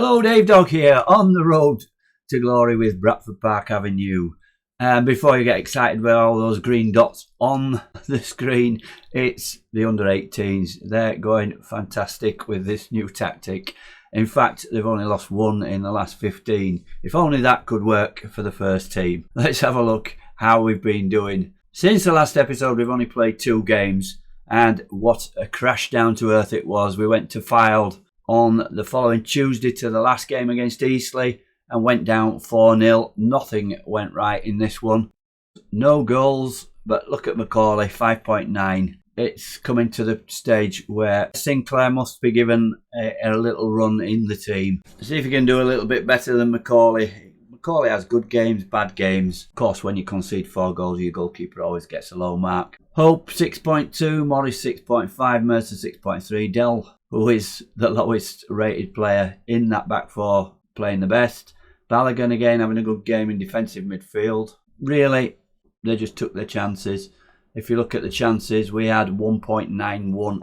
Hello, Dave Dog here, on the road to glory with Bradford Park Avenue. And before you get excited about all those green dots on the screen, it's the under-18s. They're going fantastic with this new tactic. In fact, they've only lost one in the last 15. If only that could work for the first team. Let's have a look how we've been doing. Since the last episode, we've only played 2 games. And what a crash down to earth it was. We went to Fylde on the following Tuesday to the last game against Eastleigh and went down 4-0. Nothing went right in this one. No goals, but look at Macaulay, 5.9. It's coming to the stage where Sinclair must be given a little run in the team. See if he can do a little bit better than Macaulay. Macaulay has good games, bad games. Of course, when you concede 4 goals, your goalkeeper always gets a low mark. Hope 6.2, Morris 6.5, Mercer 6.3, Dell, who is the lowest rated player in that back four, playing the best. Balogun again having a good game in defensive midfield. Really, they just took their chances. If you look at the chances, we had 1.91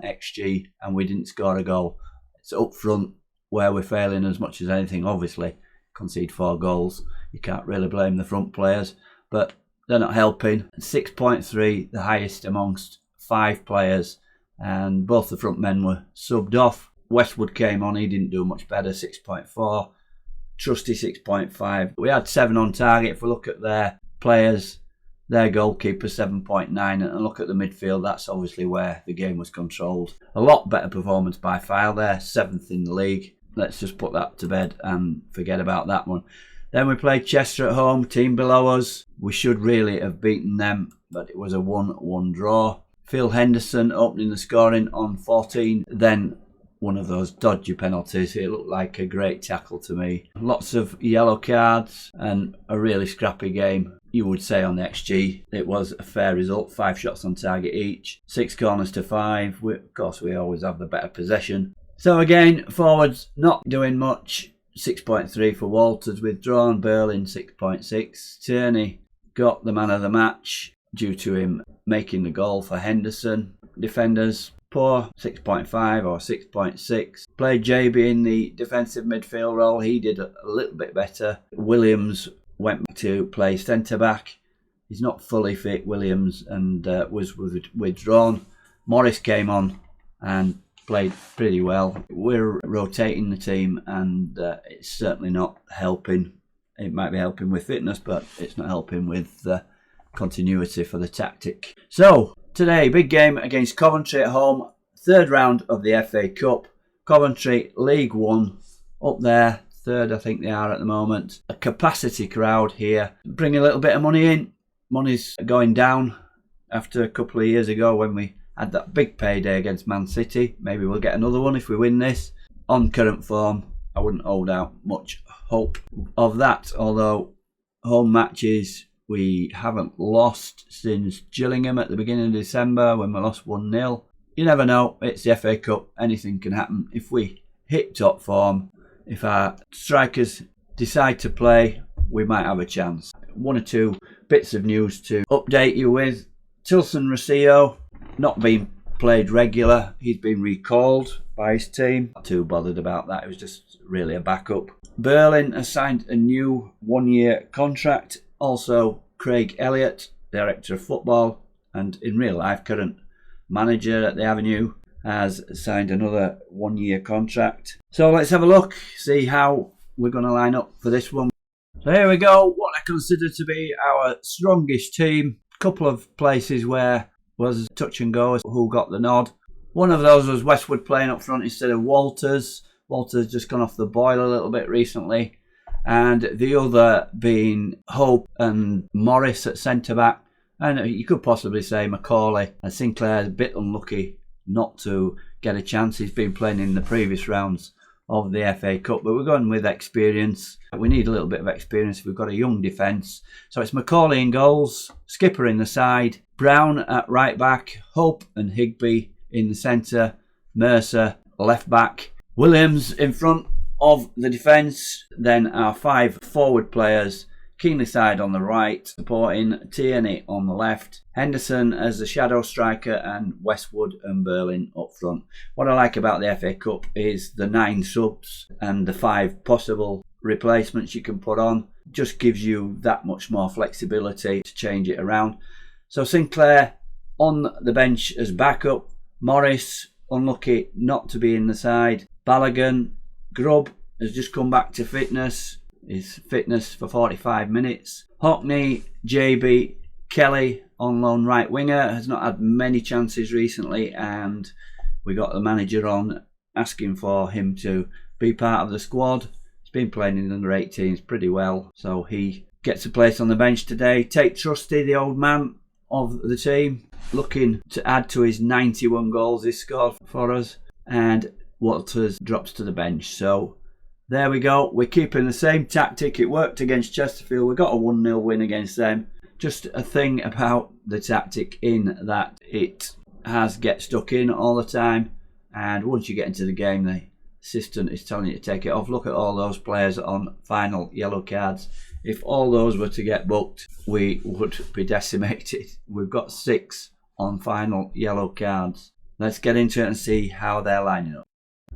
XG and we didn't score a goal. It's up front where we're failing as much as anything, obviously. Concede 4 goals. You can't really blame the front players, but they're not helping. 6.3, the highest amongst 5 players, and both the front men were subbed off. Westwood came on, he didn't do much better, 6.4. Trusty 6.5. We had 7 on target. If we look at their players, their goalkeeper 7.9, and look at the midfield, that's obviously where the game was controlled. A lot better performance by Fylde there, 7th in the league. Let's just put that to bed and forget about that one. Then we played Chester at home, team below us. We should really have beaten them, but it was a 1-1 draw. Phil Henderson opening the scoring on 14. Then one of those dodgy penalties. It looked like a great tackle to me. Lots of yellow cards and a really scrappy game. You would say on the XG it was a fair result. 5 shots on target each. 6 corners to 5. Of course, we always have the better possession. So again, forwards not doing much. 6.3 for Walters withdrawn. Berlin 6.6. Tierney got the man of the match due to him making the goal for Henderson. Defenders poor, 6.5 or 6.6. Played JB in the defensive midfield role. He did a little bit better. Williams went to play centre back. He's not fully fit, Williams, and was withdrawn. Morris came on and played pretty well. We're rotating the team and it's certainly not helping. It might be helping with fitness, but it's not helping with continuity for the tactic. So today, big game against Coventry at home. 3rd round of the FA Cup. Coventry League 1 up there. 3rd I think they are at the moment. A capacity crowd here. Bring a little bit of money in. Money's going down after a couple of years ago when we had that big payday against Man City. Maybe we'll get another one if we win this. On current form, I wouldn't hold out much hope of that. Although home matches, we haven't lost since Gillingham at the beginning of December when we lost 1-0. You never know, it's the FA Cup, anything can happen. If we hit top form, if our strikers decide to play, we might have a chance. 1 or 2 bits of news to update you with. Tilson Rosillo, not being played regular. He's been recalled by his team. Not too bothered about that. It was just really a backup. Berlin has signed a new 1-year contract. Also, Craig Elliott, Director of Football and in real life current manager at the Avenue, has signed another 1-year contract. So let's have a look, see how we're going to line up for this one. So here we go, what I consider to be our strongest team. A couple of places where was touch and go who got the nod. One of those was Westwood playing up front instead of Walters. Walters just gone off the boil a little bit recently. And the other being Hope and Morris at centre-back. And you could possibly say Macaulay. And Sinclair's a bit unlucky not to get a chance. He's been playing in the previous rounds of the FA Cup. But we're going with experience. We need a little bit of experience. We've got a young defence. So it's Macaulay in goals. Skipper in the side. Brown at right back. Hope and Higby in the centre. Mercer left back. Williams in front of the defence. Then our 5 forward players, Keenly side on the right, supporting Tierney on the left, Henderson as the shadow striker, and Westwood and Berlin up front. What I like about the FA Cup is the 9 subs and the 5 possible replacements you can put on. Just gives you that much more flexibility to change it around. So Sinclair on the bench as backup, Morris unlucky not to be in the side, Balogun, Grubb has just come back to fitness. His fitness for 45 minutes. Hockney, JB, Kelly on loan right winger, has not had many chances recently, and we got the manager on asking for him to be part of the squad. He's been playing in the under 18s pretty well, so he gets a place on the bench today. Tate Trusty, the old man of the team, looking to add to his 91 goals he scored for us, and Walters drops to the bench. So there we go. We're keeping the same tactic. It worked against Chesterfield. We got a 1-0 win against them. Just a thing about the tactic in that it has get stuck in all the time. And once you get into the game, the assistant is telling you to take it off. Look at all those players on final yellow cards. If all those were to get booked, we would be decimated. We've got 6 on final yellow cards. Let's get into it and see how they're lining up.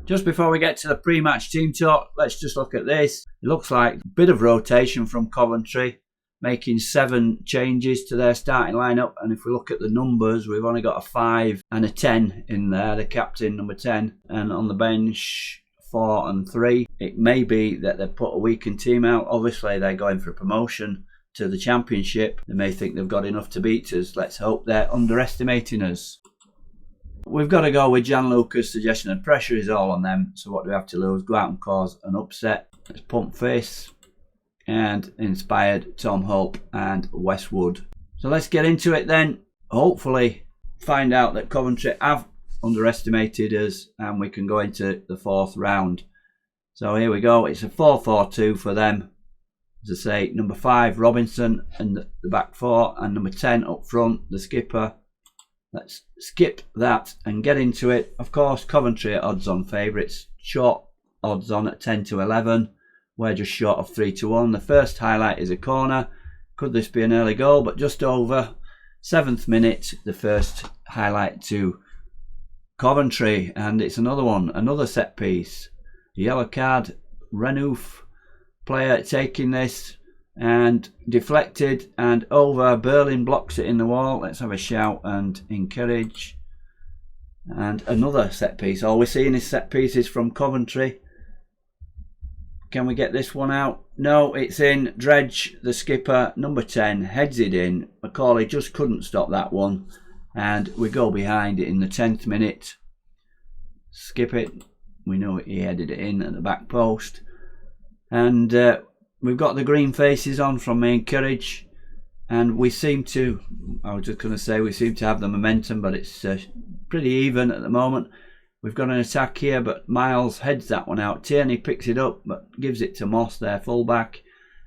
Just before we get to the pre-match team talk, let's just look at this. It looks like a bit of rotation from Coventry, making 7 changes to their starting lineup. And if we look at the numbers, we've only got a 5 and a 10 in there, the captain, number 10. And on the bench, 4 and 3. It may be that they've put a weakened team out. Obviously, they're going for promotion to the Championship. They may think they've got enough to beat us. Let's hope they're underestimating us. We've got to go with Gianluca's suggestion, and pressure is all on them. So what do we have to lose? Go out and cause an upset. Let's pump face and inspired Tom Hope and Westwood. So let's get into it then. Hopefully find out that Coventry have underestimated us and we can go into the 4th round. So here we go. It's a 4-4-2 for them. As I say, number 5 Robinson and the back 4, and number 10 up front, the skipper. Let's skip that and get into it. Of course, Coventry are odds-on favourites. Short odds-on at 10-11. We're just short of 3-1. The first highlight is a corner. Could this be an early goal? But just over. 7th minute, the first highlight to Coventry. And it's another one, another set piece. Yellow card, Renouf player taking this. And deflected and over. Berlin blocks it in the wall. Let's have a shout and encourage. And another set piece. All we're seeing is set pieces from Coventry. Can we get this one out? No, it's in. Dredge, the skipper, number 10, heads it in. Macaulay just couldn't stop that one. And we go behind it in the 10th minute. Skip it. We know he headed it in at the back post. And we've got the green faces on from the encourage, and we seem to, I was just going to say, we seem to have the momentum, but it's pretty even at the moment. We've got an attack here, but Miles heads that one out. Tierney picks it up, but gives it to Moss, their fullback,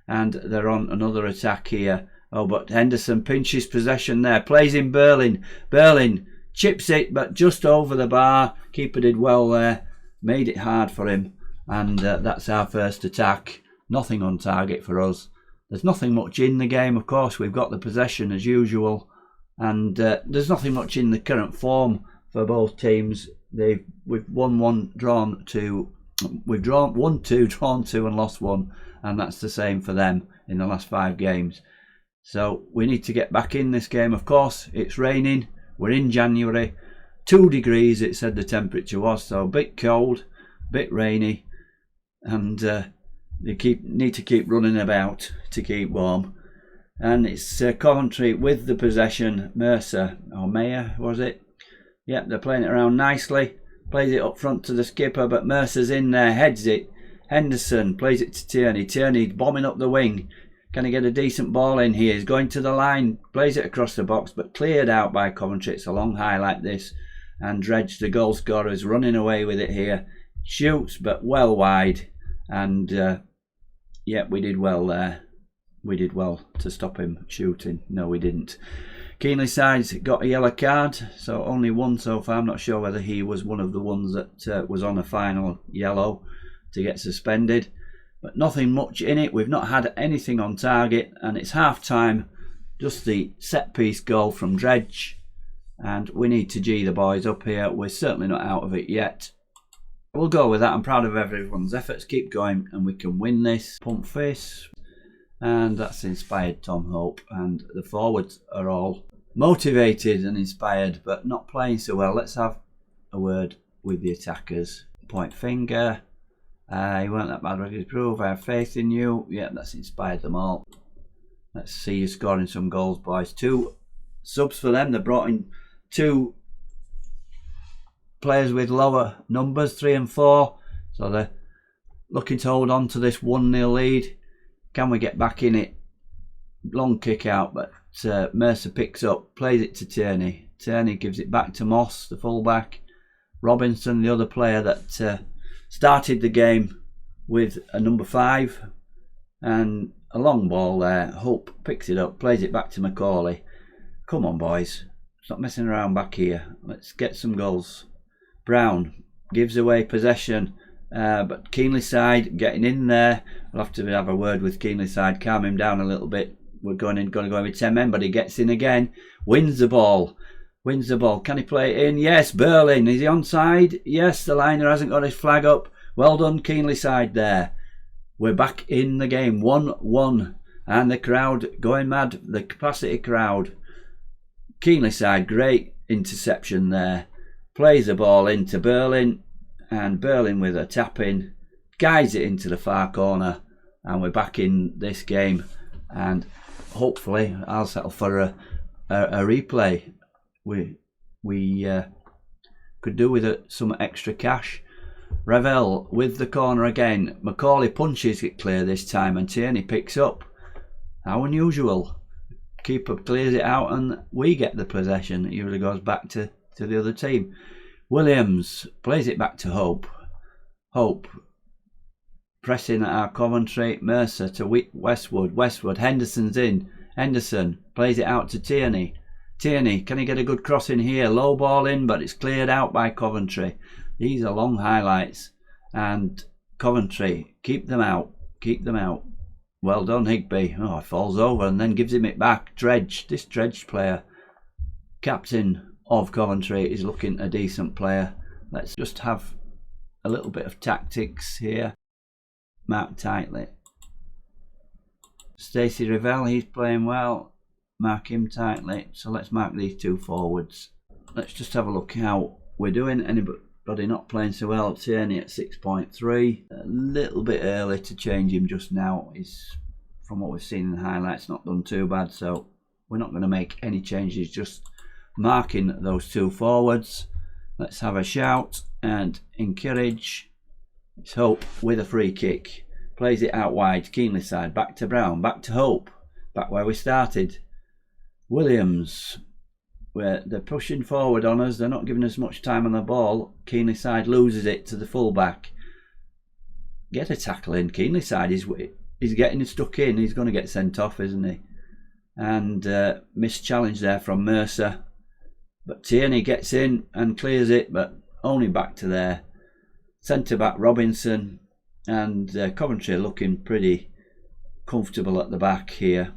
and they're on another attack here. Oh, but Henderson pinches possession there, plays in Berlin. Berlin chips it, but just over the bar. Keeper did well there, made it hard for him, and that's our first attack. Nothing on target for us. There's nothing much in the game. Of course, we've got the possession as usual, and there's nothing much in the current form for both teams. We've won 1, drawn 2. We've won 2, drawn 2, and lost 1, and that's the same for them in the last 5 games. So we need to get back in this game. Of course, it's raining. We're in January. 2 degrees, it said the temperature was, so a bit cold, a bit rainy, and you need to keep running about to keep warm. And it's Coventry with the possession. Mercer, or Mayer was it? Yep, they're playing it around nicely. Plays it up front to the skipper, but Mercer's in there, heads it. Henderson plays it to Tierney. Tierney bombing up the wing. Can he get a decent ball in here? He's going to the line, plays it across the box, but cleared out by Coventry. It's a long highlight this. And Dredge, the goal scorer, is running away with it here. Shoots, but well wide. And yeah, we did well there. We did well to stop him shooting. No, we didn't. Keenly side's got a yellow card, so only 1 so far. I'm not sure whether he was one of the ones that was on a final yellow to get suspended. but nothing much in it. We've not had anything on target, and it's half time. Just the set piece goal from Dredge, and we need to G the boys up here. We're certainly not out of it yet. We'll go with that. I'm proud of everyone's efforts. Keep going and we can win this. Pump face, and that's inspired Tom Hope, and the forwards are all motivated and inspired but not playing so well. Let's have a word with the attackers. Point finger. You weren't that bad, ready to prove. I have faith in you. Yeah, that's inspired them all. Let's see you scoring some goals, boys. 2 subs for them. They brought in 2 players with lower numbers, 3 and 4. So they're looking to hold on to this 1-0 lead. Can we get back in it? Long kick out, but Mercer picks up, plays it to Tierney. Tierney gives it back to Moss, the fullback. Robinson, the other player that started the game with a number 5. And a long ball there. Hope picks it up, plays it back to Macaulay. Come on, boys. Stop messing around back here. Let's get some goals. Brown gives away possession, but Keenly side getting in there. We'll have to have a word with Keenly side, calm him down a little bit. We're going to go in with 10 men, but he gets in again. Wins the ball. Can he play it in? Yes, Berlin. Is he onside? Yes, the liner hasn't got his flag up. Well done, Keenly side there. We're back in the game. 1-1. And the crowd going mad. The capacity crowd. Keenly side, great interception there. Plays the ball into Berlin. And Berlin with a tap in. Guides it into the far corner. And we're back in this game. And hopefully I'll settle for a replay. We could do with some extra cash. Ravel with the corner again. Macaulay punches it clear this time and Tierney picks up. How unusual. Keeper clears it out and we get the possession. It usually goes back to the other team. Williams plays it back to Hope. Hope pressing at our Coventry. Mercer to Westwood. Henderson's in. Henderson plays it out to Tierney. Tierney, can he get a good cross in here? Low ball in, but it's cleared out by Coventry. These are long highlights. And Coventry, keep them out. Well done, Higby. Oh, it falls over and then gives him it back. Dredge, this Dredge player, captain of Coventry, is looking a decent player. Let's just have a little bit of tactics here. Mark tightly. Stacey Ravel, he's playing well. Mark him tightly. So let's mark these 2 forwards. Let's just have a look how we're doing. Anybody not playing so well? Tierney at 6.3. A little bit early to change him just now. He's, from what we've seen in the highlights, not done too bad. So we're not going to make any changes. Just marking those 2 forwards. Let's have a shout and encourage. It's Hope with a free kick. Plays it out wide. Keenly side. Back to Brown. Back to Hope. Back where we started. Williams, where they're pushing forward on us. They're not giving us much time on the ball. Keenly side loses it to the fullback. Get a tackle in. Keenly side he's getting stuck in. He's going to get sent off, isn't he? And missed challenge there from Mercer. But Tierney gets in and clears it, but only back to there. Centre back Robinson, and Coventry are looking pretty comfortable at the back here.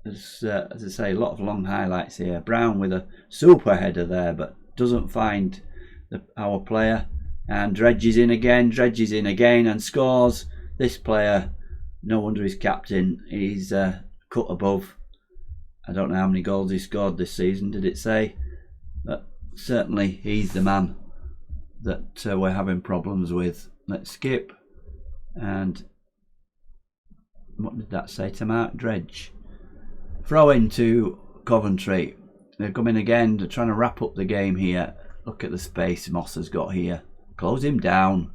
As I say, a lot of long highlights here. Brown with a super header there, but doesn't find our player. And Dredge is in again and scores. This player, no wonder he's captain. He's cut above. I don't know how many goals he scored this season, did it say? But certainly he's the man that we're having problems with. Let's skip. And what did that say to Mark? Dredge. Throw into Coventry. They're coming again. They're trying to wrap up the game here. Look at the space Moss has got here. Close him down.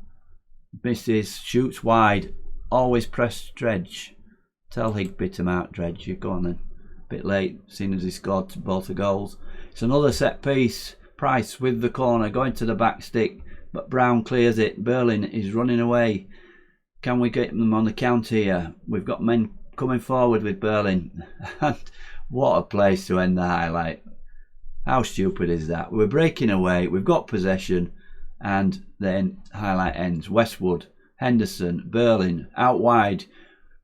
Misses. Shoots wide. Always press Dredge. Tell Higby to mark Dredge. You go on then. Bit late, seeing as he scored both the goals. It's another set piece. Price with the corner. Going to the back stick. But Brown clears it. Berlin is running away. Can we get them on the counter here? We've got men coming forward with Berlin. And what a place to end the highlight. How stupid is that? We're breaking away, we've got possession, and then highlight ends. Westwood Henderson, Berlin, out wide.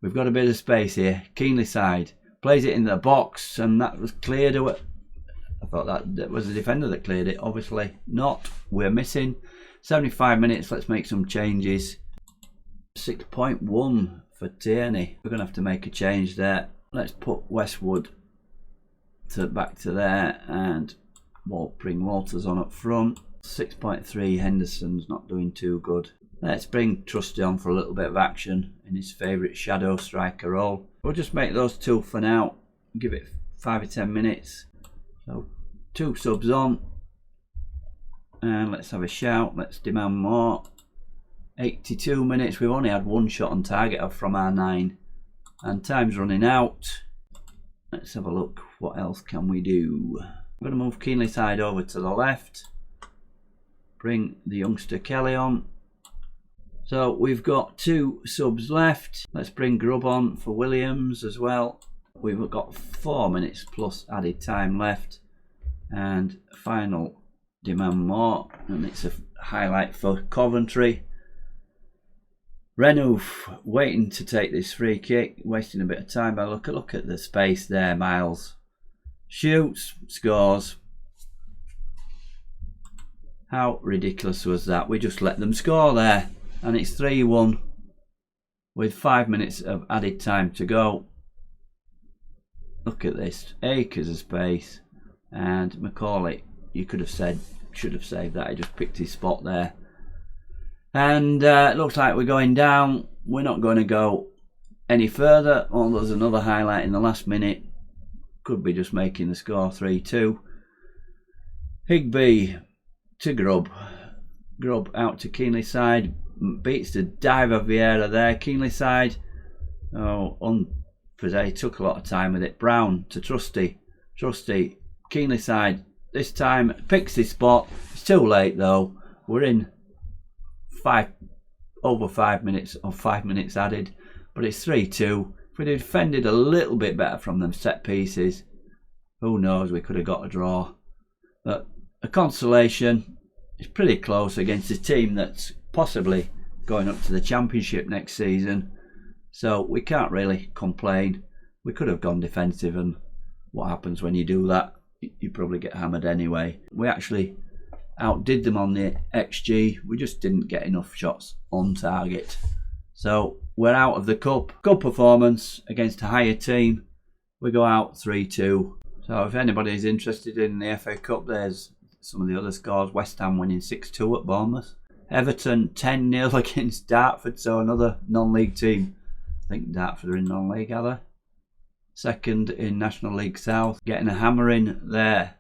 We've got a bit of space here. Keenly side. Plays it in the box, and that was cleared. I thought that was the defender that cleared it. Obviously not. We're missing 75 minutes. Let's make some changes. 6.1 for Tierney. We're going to have to make a change there. Let's put Westwood back to there, and we'll bring Walters on up front. 6.3. Henderson's not doing too good. Let's bring Trusty on for a little bit of action in his favourite shadow striker role. We'll just make those two for now. Give it 5 or 10 minutes. So 2 subs on. And let's have a shout. Let's demand more. 82 minutes. We've only had 1 shot on target from our 9. And time's running out. Let's have a look. What else can we do? I'm going to move Keenly side over to the left. Bring the youngster Kelly on. So we've got 2 subs left. Let's bring Grubb on for Williams as well. We've got 4 minutes plus added time left. And final demand more. And it's a highlight for Coventry. Renouf waiting to take this free kick. Wasting a bit of time. But look at the space there, Miles. Shoots, scores. How ridiculous was that? We just let them score there. And it's 3-1 with 5 minutes of added time to go. Look at this. Acres of space. And Macaulay, you could have said, should have saved that. He just picked his spot there. And it looks like we're going down. We're not going to go any further. Oh, there's another highlight in the last minute. Could be just making the score 3-2. Higby to Grubb. Grubb out to Keenly side. Beats the diver Vieira there. Keenly side. Oh, he took a lot of time with it. Brown to Trusty. Trusty. Keenly side. This time picks his spot. It's too late though. We're in over 5 minutes, or 5 minutes added. But it's 3-2. If we defended a little bit better from them set pieces, who knows, we could have got a draw. But a consolation. It's pretty close against a team that's possibly going up to the Championship next season. So we can't really complain. We could have gone defensive, and what happens when you do that? You probably get hammered anyway. We actually outdid them on the XG. We just didn't get enough shots on target. So we're out of the cup. Good performance against a higher team. We go out 3-2. So if anybody is interested in the FA Cup, there's some of the other scores. West Ham winning 6-2 at Bournemouth. Everton 10-0 against Dartford, so another non-league team. I think Dartford are in non-league, are they? Second in National League South. Getting a hammering there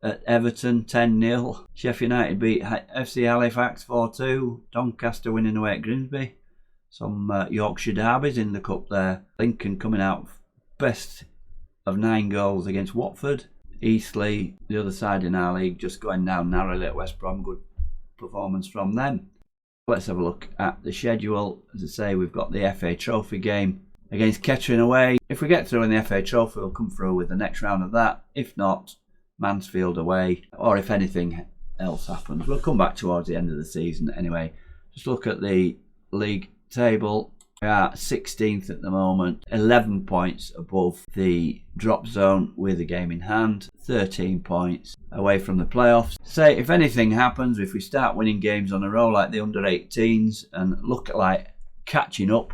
at Everton 10-0. Sheffield United beat FC Halifax 4-2. Doncaster winning away at Grimsby. Some Yorkshire derbies in the cup there. Lincoln coming out best of 9 goals against Watford. Eastleigh, the other side in our league, just going down narrowly at West Brom. Good performance from them. Let's have a look at the schedule. As I say, we've got the FA Trophy game against Kettering away. If we get through in the FA Trophy, we'll come through with the next round of that. If not, Mansfield away. Or if anything else happens, we'll come back towards the end of the season anyway. Just look at the league table. We are 16th at the moment, 11 points above the drop zone with a game in hand, 13 points away from the playoffs. Say if anything happens, if we start winning games on a roll like the under-18s and look like catching up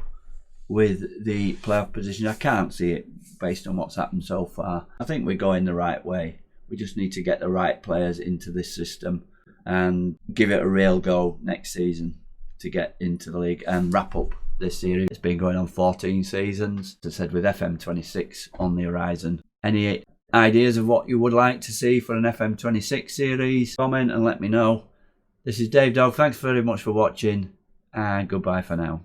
with the playoff position, I can't see it based on what's happened so far. I think we're going the right way. We just need to get the right players into this system and give it a real go next season to get into the league and wrap up this series. It's been going on 14 seasons. As I said, with FM26 on the horizon. Any ideas of what you would like to see for an FM26 series? Comment and let me know. This is Dave Dog. Thanks very much for watching, and goodbye for now.